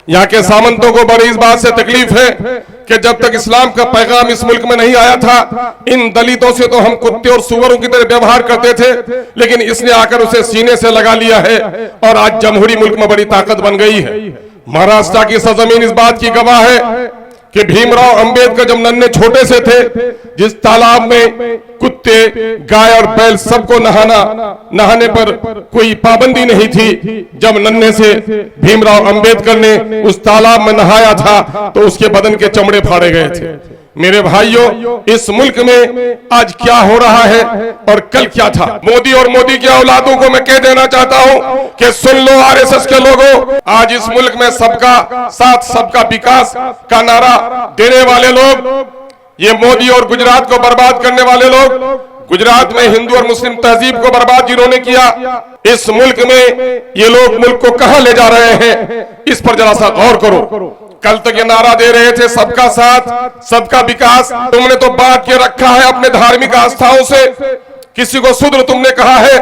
यहाँ के सामंतों को बड़ी इस बात से तकलीफ है कि जब तक इस्लाम का पैगाम इस मुल्क में नहीं आया था, इन दलितों से तो हम कुत्ते और सुअरों की तरह व्यवहार करते थे, लेकिन इसने आकर उसे सीने से लगा लिया है और आज जमहूरी मुल्क में बड़ी ताकत बन गई है। महाराष्ट्र की सरजमीन इस बात की गवाह है कि भीमराव अंबेडकर जब नन्हे छोटे से थे, जिस तालाब में कुत्ते, गाय और बैल सबको नहाने पर कोई पाबंदी नहीं थी, जब नन्हे से भीमराव अंबेडकर ने उस तालाब में नहाया था तो उसके बदन के चमड़े फाड़े गए थे। मेरे भाइयों, इस मुल्क में आज क्या हो रहा है और कल क्या था। मोदी और मोदी की औलादों को मैं कह देना चाहता हूं कि सुन लो आरएसएस के लोगों, आज इस मुल्क में सबका साथ सबका विकास का नारा देने वाले लोग, ये मोदी और गुजरात को बर्बाद करने वाले लोग, गुजरात में हिंदू और मुस्लिम तहजीब को बर्बाद जिन्होंने किया, इस मुल्क में ये लोग मुल्क को कहां ले जा रहे हैं, इस पर जरा सा गौर करो। कल तक ये नारा दे रहे थे सबका साथ सबका विकास, तुमने तो बांट के रखा है अपने धार्मिक आस्थाओं से। किसी को शूद्र तुमने कहा है,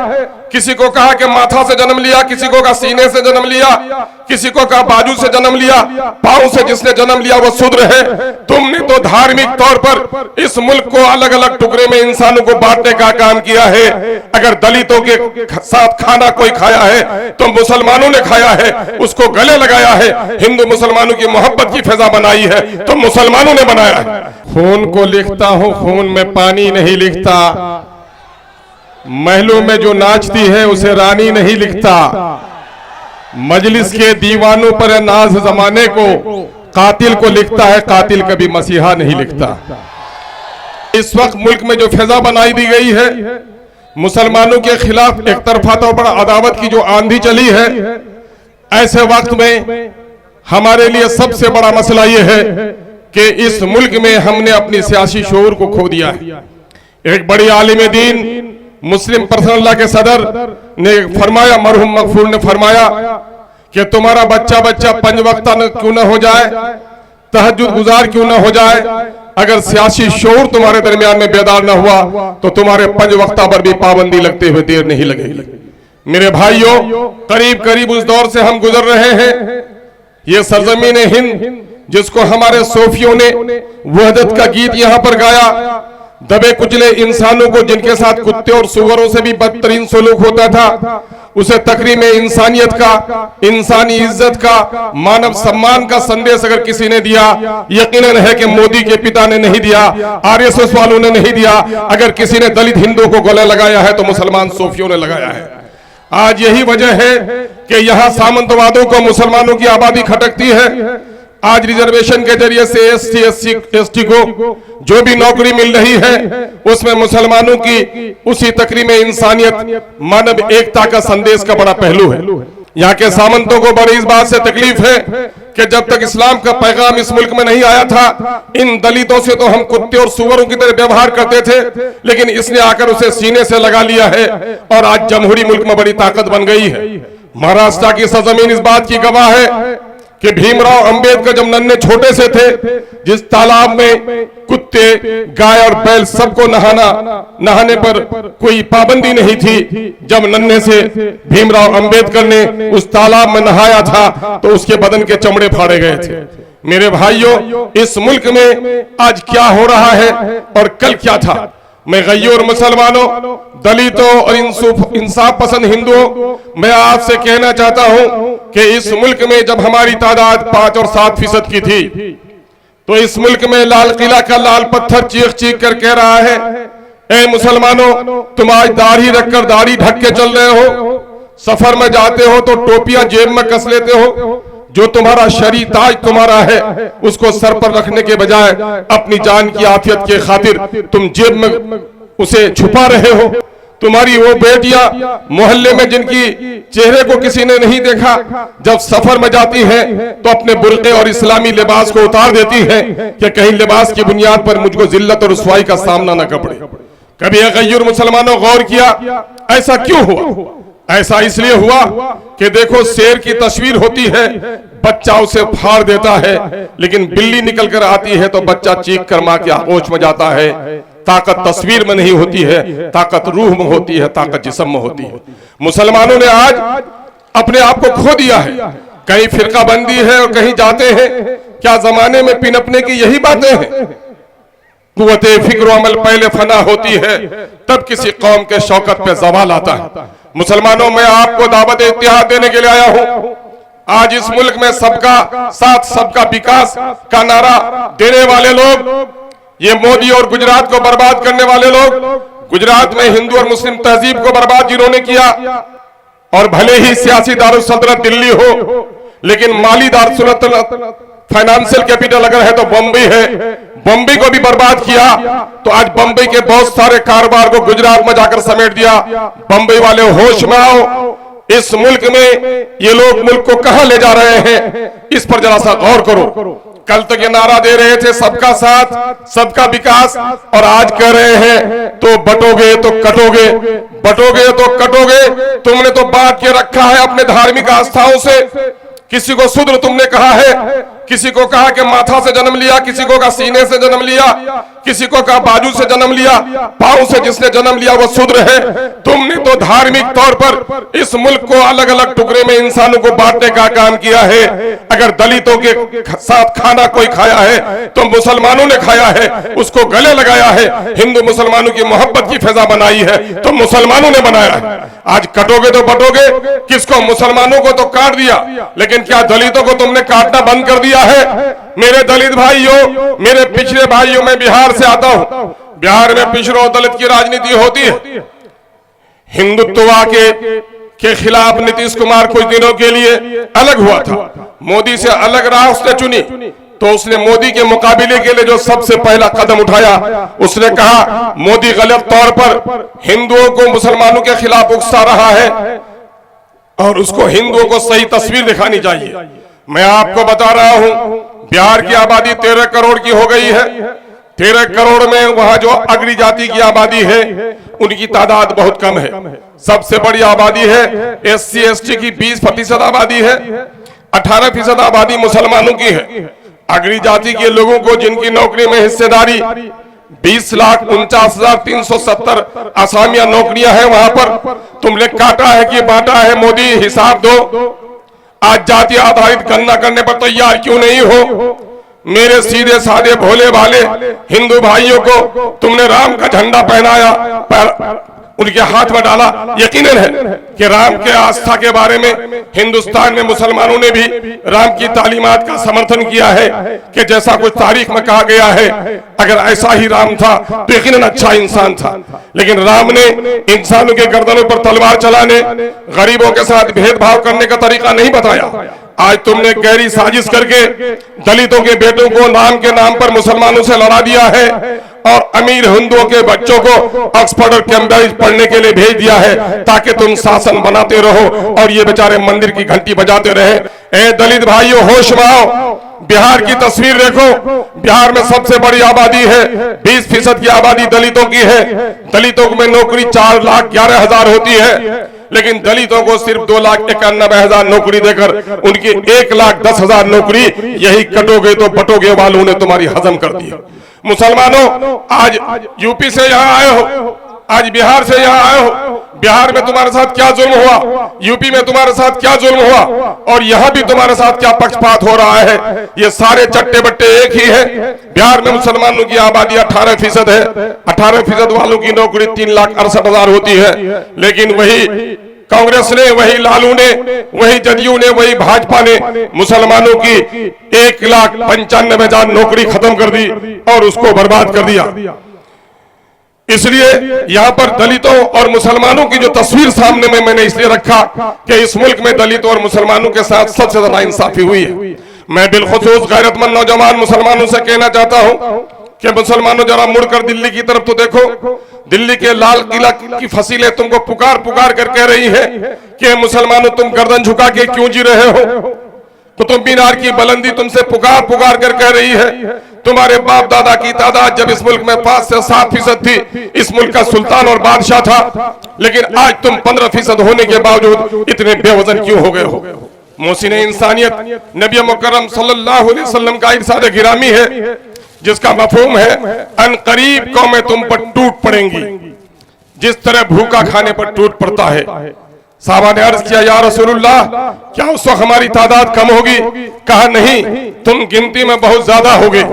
किसी को कहा कि माथा से जन्म लिया, किसी को कहा सीने से जन्म लिया, किसी को कहा बाजू से जन्म लिया, पांव से जिसने जन्म लिया वो शूद्र है। तुमने तो धार्मिक तौर पर इस मुल्क को अलग अलग टुकड़े में इंसानों को बांटने का काम किया है। अगर दलितों के साथ खाना कोई खाया है तो मुसलमानों ने खाया है, उसको गले लगाया है, हिंदू मुसलमानों की मोहब्बत की फिजा बनाई है तो मुसलमानों ने बनाया है। खून को लिखता हूं, खून में पानी नहीं लिखता, महलों में जो नाचती है उसे रानी नहीं लिखता, मजलिस के दीवानों पर नाज जमाने को कातिल को लिखता है, कातिल कभी मसीहा नहीं लिखता। इस वक्त मुल्क में जो फिजा बनाई दी गई है, मुसलमानों के खिलाफ एक तरफा तौर पर अदावत की जो आंधी चली है, ऐसे वक्त में हमारे लिए सबसे बड़ा मसला यह है कि इस मुल्क में हमने अपनी सियासी शऊर को खो दिया है। एक बड़ी आलिम दीन मुस्लिम पर्सनल के सदर ने फरमाया, मरहूम मगफूर ने फरमाया कि तुम्हारा बच्चा पंज वक्ता क्यों न हो जाए, तहज्जुद गुजार क्यों न हो जाए, अगर सियासी शऊर तुम्हारे दरमियान में बेदार न हुआ तो तुम्हारे पंज वक्ता पर भी पाबंदी लगते हुए देर नहीं लगेगी। मेरे भाइयों, करीब करीब उस दौर से हम गुजर रहे हैं। ये सरजमीन हिंद जिसको हमारे सूफियों ने वहदत का गीत यहाँ पर गाया, दबे कुचले इंसानों को जिनके साथ कुत्ते और सुअरों से भी बदतरीन सलूक होता था, उसे तकरीम इंसानियत का, इंसानी इज्जत का, मानव सम्मान का संदेश अगर किसी ने दिया, यकीनन है कि मोदी के पिता ने नहीं दिया, आरएसएस वालों ने नहीं दिया। अगर किसी ने दलित हिंदुओं को गले लगाया है तो मुसलमान सूफियों ने लगाया है। आज यही वजह है कि यहाँ सामंतवादों को मुसलमानों की आबादी खटकती है। आज रिजर्वेशन के जरिए से एसटी को जो भी नौकरी मिल रही है उसमें मुसलमानों की उसी तकरीम इंसानियत, मानव एकता का संदेश का बड़ा पहलू है। यहाँ के सामंतों को बड़ी इस बात से तकलीफ है कि जब तक इस्लाम का पैगाम इस मुल्क में नहीं आया था, इन दलितों से तो हम कुत्ते और सुअरों की तरह व्यवहार करते थे, लेकिन इसने आकर उसे सीने से लगा लिया है और आज जमहूरी मुल्क में बड़ी ताकत बन गई है। महाराष्ट्र की सरजमीन इस बात की गवाह है कि भीमराव अंबेडकर जब नन्हे छोटे से थे, जिस तालाब में कुत्ते, गाय और बैल सबको नहाने पर कोई पाबंदी नहीं थी, जब नन्हे से भीमराव अंबेडकर ने उस तालाब में नहाया था तो उसके बदन के चमड़े फाड़े गए थे। मेरे भाइयों, इस मुल्क में आज क्या हो रहा है और कल क्या था। मैं गैयूर मुसलमानों, दलितों और इंसाफ पसंद हिंदुओं, मैं आपसे कहना चाहता हूं कि इस मुल्क में जब हमारी तादाद 5 और 7% की थी तो इस मुल्क में लाल किला का लाल पत्थर चीख चीख कर कह रहा है, ए मुसलमानों, तुम आज दाढ़ी रखकर दाढ़ी ढक के चल रहे हो, सफर में जाते हो तो टोपियां जेब में कस लेते हो, जो तुम्हारा शरी ताज तुम्हारा है उसको सर पर रखने के बजाय अपनी जान की आफियत के खातिर तुम जेब में उसे छुपा रहे हो। तुम्हारी वो बेटियां मोहल्ले में जिनकी चेहरे को किसी ने नहीं देखा, जब सफर में जाती हैं तो अपने बुर्के और इस्लामी लिबास को उतार देती हैं कि कहीं लिबास की बुनियाद पर मुझको जिल्लत और रुसवाई का सामना न कर पड़े। कभी गैयूर मुसलमानों गौर किया ऐसा क्यों हुआ? ऐसा इसलिए हुआ कि देखो, शेर की तस्वीर होती है, बच्चा उसे फाड़ देता है, लेकिन बिल्ली निकल कर आती है तो बच्चा चीख कर मां के आगोश में जाता है। ताकत तस्वीर में नहीं होती है, ताकत रूह में होती है, ताकत जिस्म में होती है। मुसलमानों ने आज अपने आप को खो दिया है। कहीं फिरकाबंदी है और कहीं जाते हैं। क्या जमाने में पिनपने की यही बातें हैं? कुव्वते फिक्र अमल पहले फना होती है, तब किसी कौम के शौकत पे जवाल आता है। मुसलमानों, मैं आपको दावत इत्तेहाद देने के लिए आया हूं। आज इस मुल्क में सबका साथ सबका विकास का नारा देने वाले लोग, ये मोदी और गुजरात को बर्बाद करने वाले लोग, गुजरात में हिंदू और मुस्लिम तहजीब को बर्बाद जिन्होंने किया, और भले ही सियासी दारुसल्तनत दिल्ली हो, लेकिन माली दारुसल्तनत फाइनेंशियल कैपिटल अगर है तो बम्बई है। बम्बई को भी बर्बाद किया, तो आज बम्बई के बहुत सारे कारोबार को गुजरात में जाकर समेट दिया। बम्बई वाले होश में आओ, इस मुल्क में ये लोग मुल्क को कहां ले जा रहे हैं, इस पर जरा सा गौर करो। कल तक ये नारा दे रहे थे सबका साथ सबका विकास, और आज कह रहे हैं तो बटोगे तो कटोगे, बटोगे तो कटोगे। तुमने तो बांट के रखा है अपने धार्मिक आस्थाओं से। किसी को शूद्र तुमने कहा है, किसी को कहा कि माथा से जन्म लिया, किसी को कहा सीने से जन्म लिया, किसी को कहा बाजू से जन्म लिया, पांव से जिसने जन्म लिया वो शूद्र है। तुमने तो धार्मिक तौर पर इस मुल्क को अलग अलग टुकड़े में इंसानों को बांटने का काम किया है। अगर दलितों के साथ खाना कोई खाया है तो मुसलमानों ने खाया है, उसको गले लगाया है, हिंदू मुसलमानों की मोहब्बत की फिजा बनाई है तो मुसलमानों ने बनाया है। आज कटोगे तो बटोगे, किसको? मुसलमानों को तो काट दिया, लेकिन क्या दलितों को तुमने काटना बंद कर दिया है? मेरे दलित भाइयों, मेरे पिछड़े भाइयों, मैं बिहार से आता हूं। बिहार में पिछड़ों और दलित की राजनीति होती है। हिंदुत्व के खिलाफ नीतीश कुमार कुछ दिनों के लिए अलग हुआ था, मोदी से अलग राह उसने चुनी, तो उसने मोदी के मुकाबले के लिए जो सबसे पहला कदम उठाया, उसने कहा मोदी गलत तौर पर हिंदुओं को मुसलमानों के खिलाफ उकसा रहा है और उसको हिंदुओं को सही तस्वीर दिखानी चाहिए। मैं आपको बता रहा हूं, बिहार की आबादी 13 करोड़ की हो गई है। 13 करोड़ में वहां जो अग्री जाति की आबादी है उनकी तादाद बहुत कम है। सबसे बड़ी आबादी है SC ST की 20% आबादी है, 18% आबादी मुसलमानों की है। अग्री जाति के लोगों को जिनकी नौकरी में हिस्सेदारी 20,49,370 आसामिया नौकरियां हैं, वहां पर तुमने काटा है कि बांटा है? मोदी हिसाब दो। आज जाति आधारित गणना करने पर तैयार क्यों नहीं हो? मेरे सीधे साधे भोले भाले हिंदू भाइयों को तुमने राम का झंडा पहनाया, उनके हाथ में डाला। यकीनन है कि राम के आस्था के बारे में हिंदुस्तान में मुसलमानों ने भी राम की तालीमात का समर्थन किया है कि जैसा कुछ तारीख में कहा गया है, अगर ऐसा ही राम था तो यकीनन अच्छा इंसान था। लेकिन राम ने इंसानों के गर्दनों पर तलवार चलाने, गरीबों के साथ भेदभाव करने का तरीका नहीं बताया। आज तुमने गहरी साजिश करके दलितों के बेटों को नाम के नाम पर मुसलमानों से लड़ा दिया है और अमीर हिंदुओं के बच्चों को ऑक्सफोर्ड और कैम्ब्रिज पढ़ने के लिए भेज दिया है ताकि तुम शासन बनाते रहो और ये बेचारे मंदिर की घंटी बजाते रहे। ए दलित भाइयों, होश में आओ। बिहार की तस्वीर देखो, बिहार में सबसे बड़ी आबादी है, 20% की आबादी दलितों की है। दलितों में नौकरी 4,11,000 होती है, लेकिन दलितों को सिर्फ 2,91,000 नौकरी देकर उनकी 1,10,000 नौकरी यही कटोगे तो बटोगे वालों ने तुम्हारी हजम कर दी। मुसलमानों, आज यूपी से यहाँ आए हो, आज बिहार से यहाँ आए हो। बिहार में तुम्हारे साथ क्या जुल्म हुआ, यूपी में तुम्हारे साथ क्या जुल्म हुआ, और यहाँ भी तुम्हारे साथ क्या पक्षपात हो रहा है? ये सारे चट्टे बट्टे एक ही है। बिहार में मुसलमानों की आबादी 18% है। 18% वालों की नौकरी 3,68,000 होती है, लेकिन वही कांग्रेस ने, वही लालू ने, वही जदयू ने, वही भाजपा ने मुसलमानों की 1,95,000 नौकरी खत्म कर दी और उसको बर्बाद कर दिया। इसलिए यहाँ पर दलितों और मुसलमानों की जो तस्वीर सामने में मैंने इसलिए रखा कि इस मुल्क में दलितों और मुसलमानों के साथ सबसे ज्यादा इंसाफी हुई है। मैं बिलखुसूस गैरतमंद नौजवान मुसलमानों से कहना चाहता हूँ कि मुसलमानों जरा मुड़कर दिल्ली की तरफ तो देखो। दिल्ली के लाल किला की फसीलें तुमको पुकार पुकार कर कह रही है कि मुसलमानों तुम गर्दन झुका के क्यों जी रहे हो। कुतुब मीनार की बुलंदी तुमसे पुकार पुकार कर कह रही है। तुम्हारे बाप दादा की तादाद जब इस मुल्क में 5 से 7% थी, इस मुल्क का सुल्तान और बादशाह था, लेकिन आज तुम 15% होने के बावजूद इतने बेवजन क्यों हो गए हो? मोहसिन इंसानियत नबी मुकर्रम सल्लल्लाहु अलैहि वसल्लम का इरशाद गिरामी है, जिसका मफहूम है अनकरीब कौमें तुम पर टूट पड़ेंगी जिस तरह भूखा खाने पर टूट पड़ता है। साहबा ने अर्ज किया, या रसूलुल्लाह, क्या उस वक्त हमारी तादाद कम होगी? कहा नहीं, तुम गिनती में बहुत ज्यादा होगे।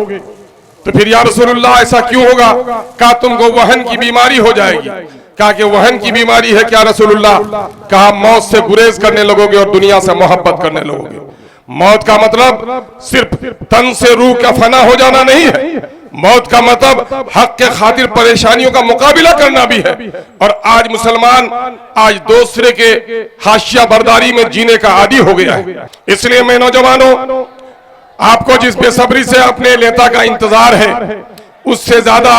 तो फिर या रसूलुल्लाह ऐसा क्यों होगा? कहा तुमको वहन की बीमारी हो जाएगी। कहा कि वहन की बीमारी है क्या रसूलुल्लाह? कहा मौत से गुरेज करने लगोगे और दुनिया से मोहब्बत करने लगोगे। मौत का मतलब सिर्फ तन से रूह का फना हो जाना नहीं है, मौत का मतलब हक के खातिर परेशानियों का मुकाबला करना भी है। और आज मुसलमान आज दूसरे के हाशिया बर्दारी में जीने का आदी हो गया है। इसलिए मैं नौजवानों, आपको जिस बेसब्री से अपने नेता का इंतजार है, उससे ज्यादा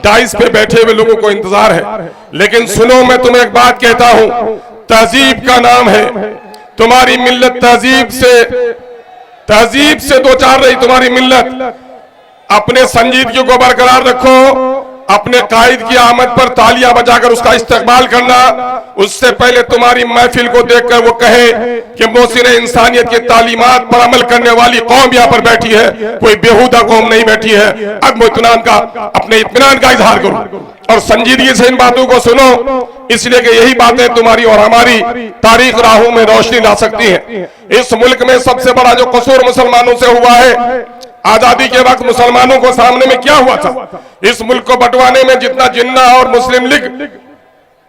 डाइस पे बैठे हुए लोगों को इंतजार है। लेकिन सुनो, मैं तुम्हें एक बात कहता हूं, तहजीब का नाम है। तुम्हारी मिल्लत तहजीब से दो चार रही तुम्हारी मिल्लत। अपने संजीदगी को बरकरार रखो, अपने कायद की आमद पर तालियां बजाकर उसका इस्तेमाल करना। उससे पहले तुम्हारी महफिल को देखकर वो कहे कि मोहसिन इंसानियत की तालीमात पर अमल करने वाली कौम यहाँ पर बैठी है, कोई बेहुदा कौम नहीं बैठी है। अब अपने इत्मीनान का इजहार करो और संजीदगी से इन बातों को सुनो, इसलिए कि यही बातें तुम्हारी और हमारी तारीख राहों में रोशनी ला सकती हैं। इस मुल्क में सबसे बड़ा जो कसूर मुसलमानों से हुआ है, आजादी के वक्त मुसलमानों को सामने में क्या हुआ था? इस मुल्क को बंटवाने में जितना जिन्ना और मुस्लिम लीग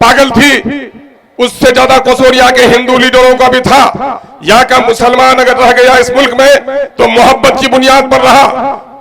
पागल थी, उससे ज्यादा कसूर यहाँ के हिंदू लीडरों का भी था। यहाँ का मुसलमान अगर रह गया इस मुल्क में तो मोहब्बत की बुनियाद पर रहा,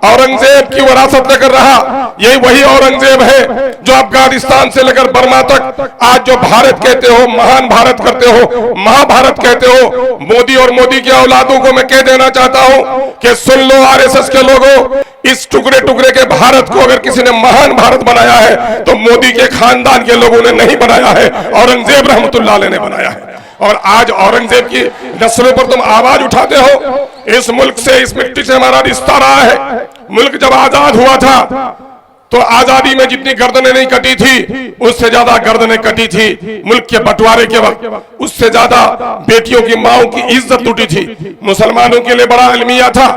औरंगजेब की विरासत लेकर रहा। यही वही औरंगजेब है जो अफगानिस्तान से लेकर बर्मा तक आज जो भारत कहते हो, महान भारत करते हो, महाभारत कहते हो। मोदी और मोदी की औलादों को मैं कह देना चाहता हूं कि सुन लो आरएसएस के लोगों, इस टुकड़े टुकड़े के भारत को अगर किसी ने महान भारत बनाया है तो मोदी के खानदान के लोगों ने नहीं बनाया है, औरंगजेब रहमतुल्लाह अलैह ने बनाया है। और आज औरंगजेब की नस्लों पर तुम आवाज उठाते हो। इस मुल्क से, इस मिट्टी से हमारा रिश्ता रहा है। मुल्क जब आजाद हुआ था तो आजादी में जितनी गर्दनें नहीं कटी थी, उससे ज्यादा गर्दनें कटी थी मुल्क के बंटवारे के वक्त। उससे ज्यादा बेटियों की माओं की इज्जत टूटी थी। मुसलमानों के लिए बड़ा अलमिया था।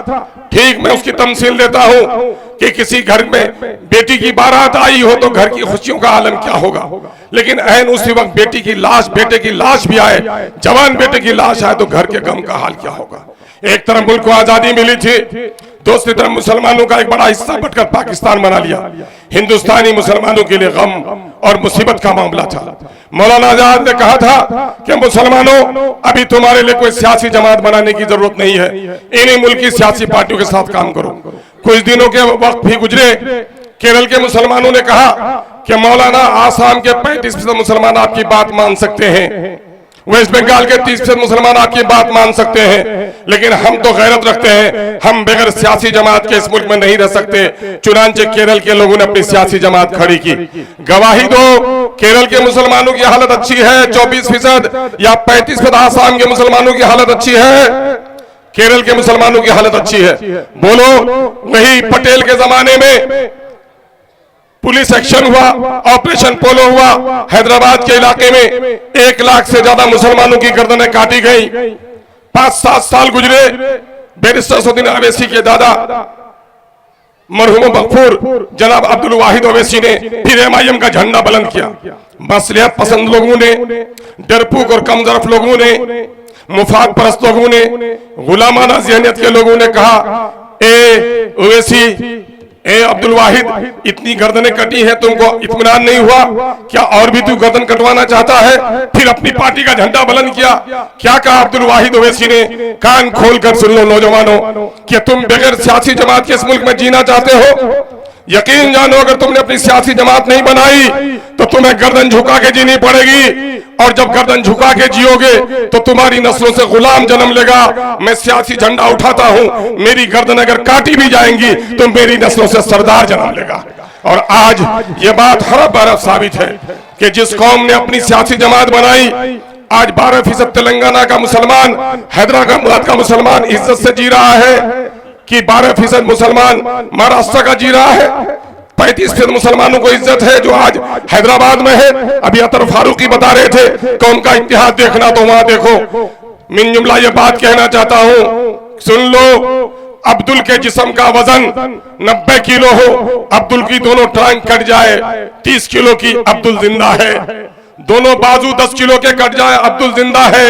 ठीक, मैं उसकी तमसील देता हूं कि किसी घर में बेटी की बारात आई हो तो घर की खुशियों का आलम क्या होगा, लेकिन ऐन उसी वक्त बेटी की लाश, बेटे की लाश भी आए, जवान बेटे की लाश आए तो घर के गम का हाल क्या होगा। एक तरफ मुल्क को आजादी मिली थी, दूसरी तरफ मुसलमानों का एक बड़ा हिस्सा बटकर पाकिस्तान बना लिया। हिंदुस्तानी मुसलमानों के लिए गम और मुसीबत का मामला था। मौलाना आजाद ने कहा था कि मुसलमानों, अभी तुम्हारे लिए कोई सियासी जमात बनाने की जरूरत नहीं है, इन्हीं मुल्क की सियासी पार्टियों के साथ काम करो। कुछ दिनों के वक्त भी गुजरे, केरल के मुसलमानों ने कहा कि मौलाना, आसाम के 35% मुसलमान आपकी बात मान सकते हैं, वेस्ट बंगाल के 30% मुसलमान आपकी बात मान सकते हैं, लेकिन हम तो गैरत रखते हैं, हम बगैर सियासी जमात के इस मुल्क में नहीं रह सकते। चुनांचे केरल के लोगों ने अपनी सियासी जमात खड़ी की। गवाही दो, केरल के मुसलमानों की हालत अच्छी है 24% या 35%? आसाम के मुसलमानों की हालत अच्छी है, केरल के मुसलमानों की हालत अच्छी है? बोलो। वही पटेल के जमाने में पुलिस एक्शन हुआ, ऑपरेशन पोलो हुआ, हैदराबाद के इलाके में 1 लाख से ज्यादा मुसलमानों की गर्दनें काटी गई। 5-7 साल गुजरे, बैरिस्टर सैफुद्दीन ओवैसी के दादा मरहूम मगफूर जनाब अब्दुल वाहिद ओवैसी ने फिर एमआईएम का झंडा बुलंद किया। मसलिहत पसंद लोगों ने, डरपोक और कमजोर लोगों ने, मुफाद परस्त लोगों ने, गुलामाना ज़हनियत के लोगों ने कहा, ए ओवैसी, ए अब्दुल वाहिद, इतनी गर्दनें कटी है, तुमको इत्मीनान नहीं हुआ क्या? और भी तू गर्दन कटवाना चाहता है? फिर अपनी पार्टी का झंडा बुलंद किया। क्या कहा अब्दुल वाहिद ओवैसी ने? कान खोलकर सुन लो नौजवानों, कि तुम बगैर सियासी जमात के इस मुल्क में जीना चाहते हो? यकीन जानो, अगर तुमने अपनी सियासी जमात नहीं बनाई तो तुम्हें गर्दन झुका के जीनी पड़ेगी। और जब गर्दन झुका के जियोगे तो तुम्हारी नस्लों से गुलाम जन्म लेगा। मैं सियासी झंडा उठाता हूं, मेरी गर्दन अगर काटी भी जाएंगी तो मेरी नस्लों से सरदार जन्म लेगा। और आज ये बात हरफ बरफ साबित है कि जिस कौम ने अपनी सियासी जमात बनाई, आज 12% तेलंगाना का मुसलमान, हैदराबाद का मुसलमान इज्जत से जी रहा है कि 12% मुसलमान महाराष्ट्र का जी रहा है। 35% मुसलमानों को इज्जत है जो आज हैदराबाद में है। अभी अतर फारूकी बता रहे थे कि उनका इतिहास देखना तो वहां देखो। मिन जुमला ये बात कहना चाहता हूं, सुन लो, अब्दुल के जिस्म का वजन 90 किलो हो, अब्दुल की दोनों टांग कट जाए, 30 किलो की अब्दुल जिंदा है। दोनों बाजू 10 किलो के कट जाए अब्दुल जिंदा है,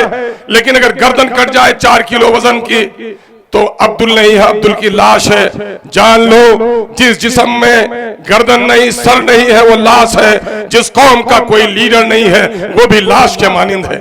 लेकिन अगर गर्दन कट जाए 4 किलो वजन की तो अब्दुल नहीं है, अब्दुल की लाश है। जान लो, जिस जिस्म में गर्दन नहीं, सर नहीं है, वो लाश है। जिस कौम का कोई लीडर नहीं है, वो भी लाश के मानिंद है।